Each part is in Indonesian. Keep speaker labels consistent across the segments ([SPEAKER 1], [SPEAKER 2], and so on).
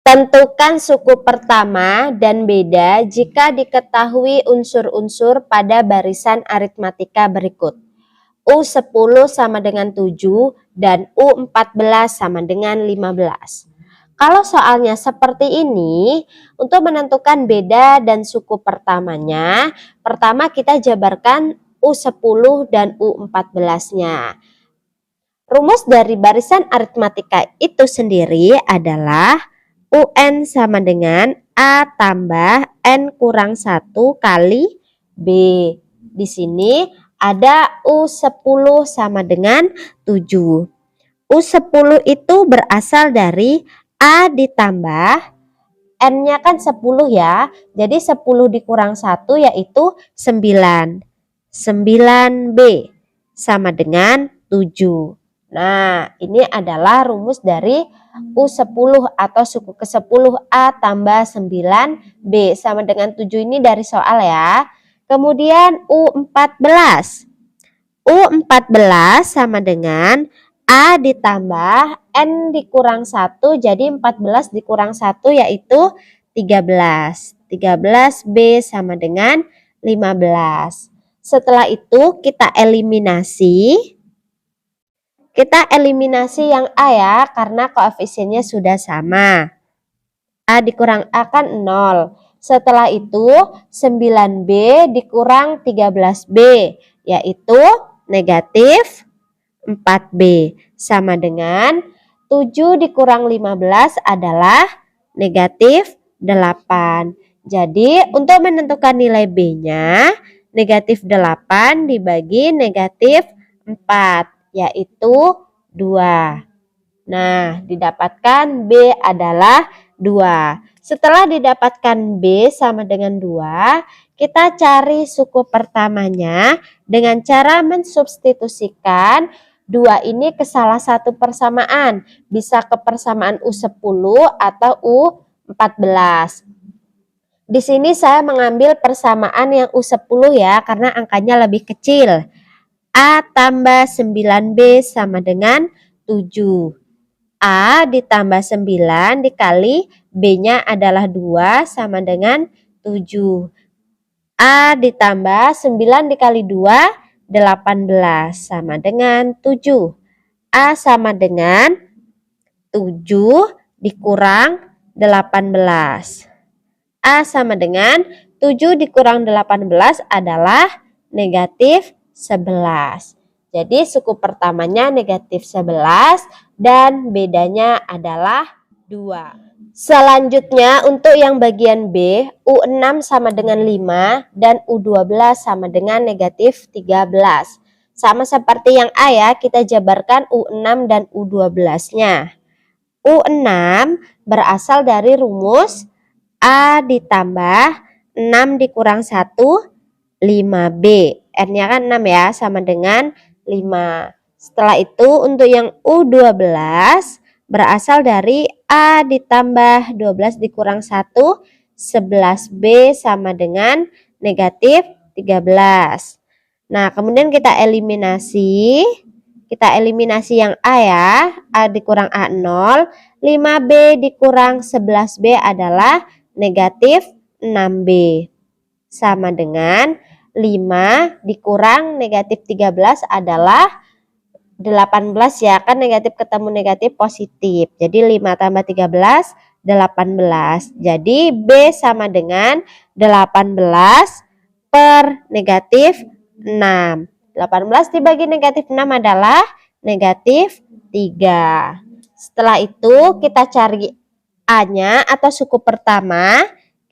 [SPEAKER 1] Tentukan suku pertama dan beda jika diketahui unsur-unsur pada barisan aritmatika berikut. U10 sama dengan 7 dan U14 sama dengan 15. Kalau soalnya seperti ini, untuk menentukan beda dan suku pertamanya, pertama kita jabarkan U10 dan U14-nya. Rumus dari barisan aritmatika itu sendiri adalah UN sama dengan A tambah N kurang 1 kali B. Di sini ada U10 sama dengan 7. U10 itu berasal dari A ditambah N-nya kan 10 ya. Jadi 10 dikurang 1 yaitu 9. 9B sama dengan 7. Nah, ini adalah rumus dari U10 atau suku ke-10 A tambah 9B sama dengan 7 ini dari soal ya. Kemudian U14. U14 sama dengan A ditambah N dikurang 1, jadi 14 dikurang 1 yaitu 13. 13B sama dengan 15. Setelah itu kita eliminasi. Kita eliminasi yang A ya, karena koefisiennya sudah sama. A dikurang A kan 0. Setelah itu 9B dikurang 13B, yaitu negatif 4B. Sama dengan 7 dikurang 15 adalah negatif 8. Jadi untuk menentukan nilai B-nya, negatif 8 dibagi negatif 4. Yaitu 2. Nah, didapatkan B adalah 2. Setelah didapatkan B sama dengan 2, kita cari suku pertamanya dengan cara mensubstitusikan 2 ini ke salah satu persamaan. Bisa ke persamaan U10 atau U14. Di sini saya mengambil persamaan yang U10 ya, karena angkanya lebih kecil. A tambah 9B sama dengan 7. A ditambah 9 dikali B-nya adalah 2 sama dengan 7. A ditambah 9 dikali 2, 18 sama dengan 7. A sama dengan 7 dikurang 18. A sama dengan 7 dikurang 18 adalah negatif 11. Jadi suku pertamanya negatif 11 dan bedanya adalah 2. Selanjutnya untuk yang bagian B, U6 sama dengan 5 dan U12 sama dengan negatif 13. Sama seperti yang A ya, kita jabarkan U6 dan U12-nya. U6 berasal dari rumus A ditambah 6 dikurang 1, 5B. N-nya kan 6 ya, sama dengan 5. Setelah itu untuk yang U12 berasal dari A ditambah 12 dikurang 1, 11B sama dengan negatif 13. Nah, kemudian kita eliminasi. Kita eliminasi yang A ya. A dikurang A 0. 5B dikurang 11B adalah negatif 6B. Sama dengan 5 dikurang negatif 13 adalah 18 ya, kan negatif ketemu negatif positif. Jadi 5 tambah 13, 18. Jadi B sama dengan 18 per negatif 6. 18 dibagi negatif 6 adalah negatif 3. Setelah itu kita cari A-nya atau suku pertama.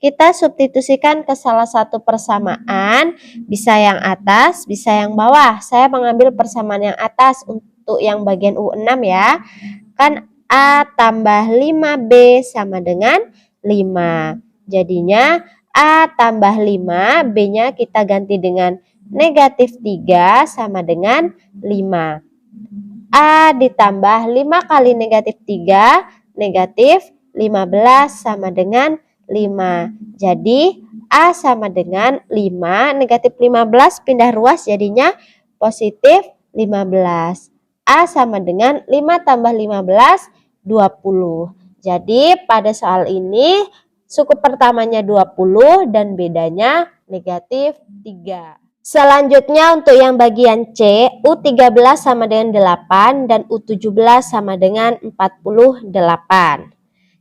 [SPEAKER 1] Kita substitusikan ke salah satu persamaan, bisa yang atas, bisa yang bawah. Saya mengambil persamaan yang atas untuk yang bagian U6 ya. Kan A tambah 5B sama dengan 5. Jadinya A tambah 5, B-nya kita ganti dengan negatif 3 sama dengan 5. A ditambah 5 kali negatif 3, negatif 15 sama dengan 5. Jadi A sama dengan 5, negatif 15 pindah ruas jadinya positif 15. A sama dengan 5 tambah 15, 20. Jadi pada soal ini suku pertamanya 20 dan bedanya negatif 3. Selanjutnya untuk yang bagian C, U13 sama dengan 8 dan U17 sama dengan 48.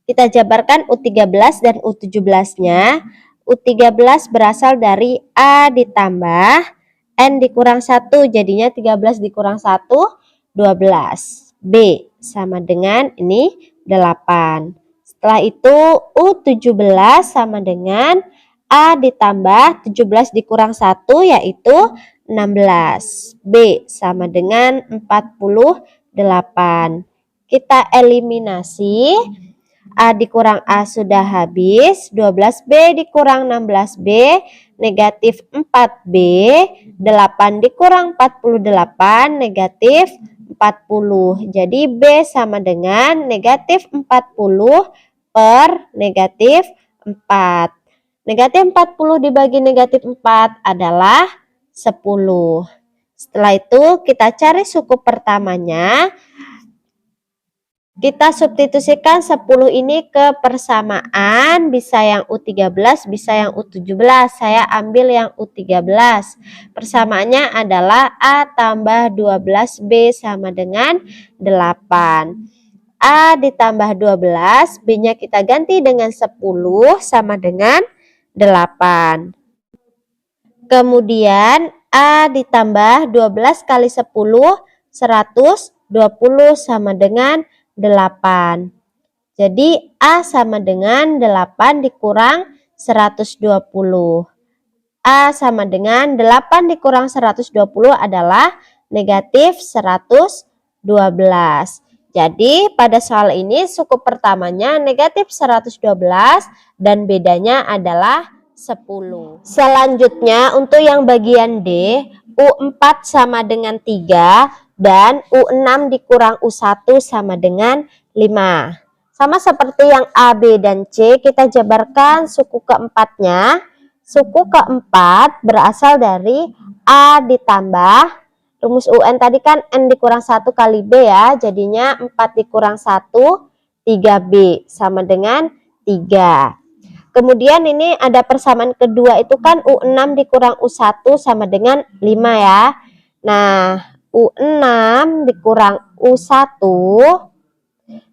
[SPEAKER 1] Kita jabarkan U13 dan U17-nya. U13 berasal dari A ditambah N dikurang 1, jadinya 13 dikurang 1, 12. B sama dengan ini 8. Setelah itu U17 sama dengan A ditambah 17 dikurang 1 yaitu 16. B sama dengan 48. Kita eliminasi. A dikurang A sudah habis. 12B dikurang 16B negatif 4B. 8 dikurang 48 negatif 40. Jadi B sama dengan negatif 40 per negatif 4. Negatif 40 dibagi negatif 4 adalah 10. Setelah itu kita cari suku pertamanya. Kita substitusikan 10 ini ke persamaan, bisa yang U13, bisa yang U17. Saya ambil yang U13. Persamaannya adalah A tambah 12B sama dengan 8. A ditambah 12, B-nya kita ganti dengan 10 sama dengan 8. Kemudian A ditambah 12 kali 10, 120 sama dengan 8. Jadi A sama dengan 8 dikurang 120. A sama dengan 8 dikurang 120 adalah negatif 112. Jadi pada soal ini suku pertamanya negatif 112 dan bedanya adalah 10. Selanjutnya untuk yang bagian D, U4 sama dengan 3 dan U6 dikurang U1 sama dengan 5. Sama seperti yang A, B, dan C, kita jabarkan suku keempatnya. Suku keempat berasal dari A ditambah, rumus UN tadi kan N dikurang 1 kali B ya, jadinya 4 dikurang 1, 3B sama dengan 3. Kemudian ini ada persamaan kedua itu kan U6 dikurang U1 sama dengan 5 ya. Nah, U6 dikurang U1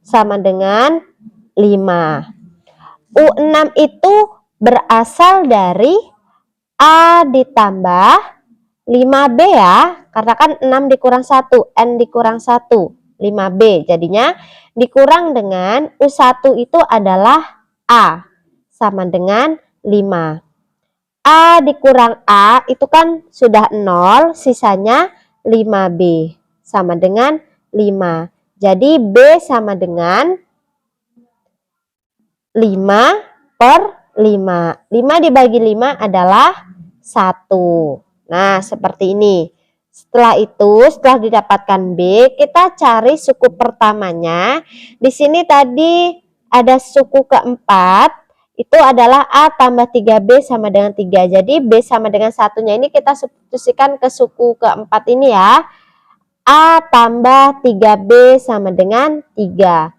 [SPEAKER 1] sama dengan 5. U6 itu berasal dari A ditambah 5B ya. Karena kan 6 dikurang 1, N dikurang 1, 5B. Jadinya dikurang dengan U1 itu adalah A sama dengan 5. A dikurang A itu kan sudah 0, sisanya 5B sama dengan 5. Jadi B sama dengan 5 per 5. 5 dibagi 5 adalah 1. Nah, seperti ini. Setelah itu, setelah didapatkan B, kita cari suku pertamanya. Di sini tadi ada suku keempat. Itu adalah A tambah 3B sama dengan 3. Jadi B sama dengan satunya ini kita substitusikan ke suku keempat ini ya. A tambah 3B sama dengan 3.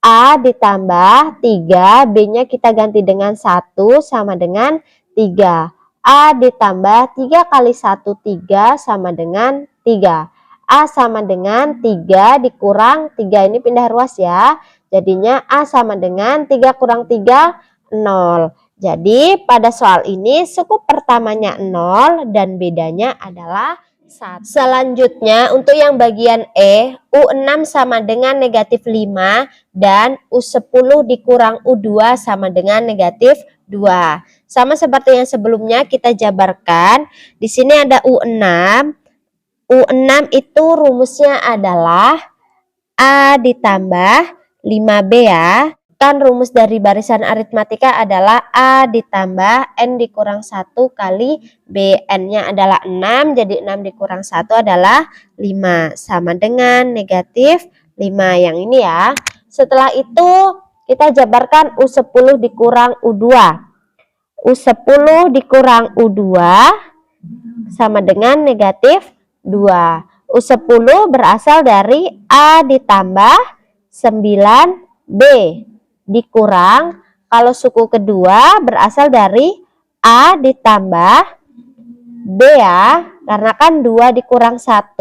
[SPEAKER 1] A ditambah 3, B-nya kita ganti dengan 1 sama dengan 3. A ditambah 3 kali 1, 3 sama dengan 3. A sama dengan 3 dikurang 3, ini pindah ruas ya. Jadinya A sama dengan 3 kurang 3, 0. Jadi pada soal ini suku pertamanya 0 dan bedanya adalah 1. Selanjutnya untuk yang bagian E, U6 sama dengan negatif 5 dan U10 dikurang U2 sama dengan negatif 2. Sama seperti yang sebelumnya kita jabarkan. Di sini ada U6. U6 itu rumusnya adalah A ditambah 5B ya. Kan rumus dari barisan aritmatika adalah A ditambah N dikurang 1 kali B. N-nya adalah 6, jadi 6 dikurang 1 adalah 5. Sama dengan negatif 5 yang ini ya. Setelah itu kita jabarkan U10 dikurang U2. U10 dikurang U2 sama dengan negatif 2. U10 berasal dari A ditambah 9B dikurang, kalau suku kedua berasal dari A ditambah B ya, karena kan 2 dikurang 1,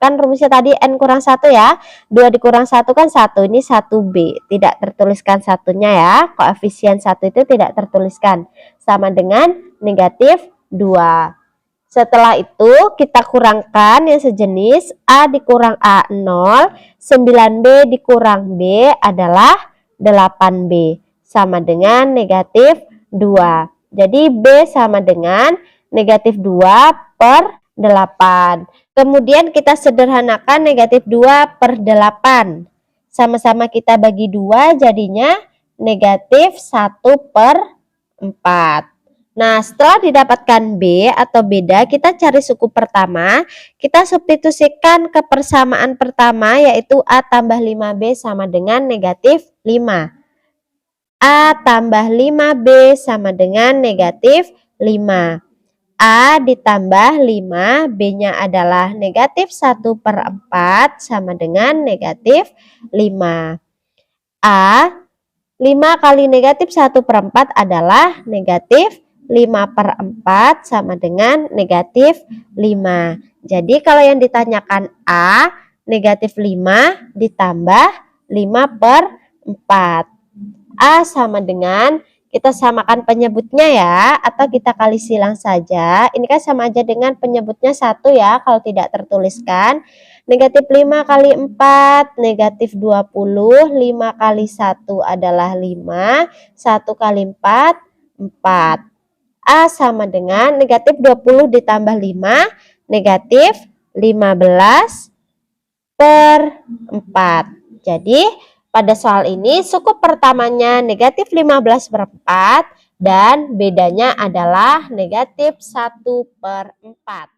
[SPEAKER 1] kan rumusnya tadi N kurang 1 ya, 2 dikurang 1 kan 1, ini 1B, tidak tertuliskan satunya ya, koefisien 1 itu tidak tertuliskan, sama dengan negatif 2. Setelah itu kita kurangkan yang sejenis, A dikurang A 0, 9B dikurang B adalah 8B, sama dengan negatif 2. Jadi B sama dengan negatif 2 per 8. Kemudian kita sederhanakan negatif 2 per 8. Sama-sama kita bagi 2 jadinya negatif 1 per 4. Nah, setelah didapatkan B atau beda, kita cari suku pertama. Kita substitusikan ke persamaan pertama, yaitu A tambah 5B sama dengan negatif 5. A tambah 5B sama dengan negatif 5. A ditambah 5, B-nya adalah negatif 1 per 4 sama dengan negatif 5. A, 5 kali negatif 1 per 4 adalah negatif 5 per 4 sama dengan negatif 5. Jadi kalau yang ditanyakan A, negatif 5 ditambah 5 per 4. A sama dengan, kita samakan penyebutnya ya, atau kita kali silang saja. Ini kan sama aja dengan penyebutnya 1 ya, kalau tidak tertuliskan. Negatif 5 kali 4, negatif 20, 5 kali 1 adalah 5, 1 kali 4, 4. A sama dengan negatif 20 ditambah 5, negatif 15 per 4. Jadi, pada soal ini suku pertamanya negatif 15 per 4 dan bedanya adalah negatif 1 per 4.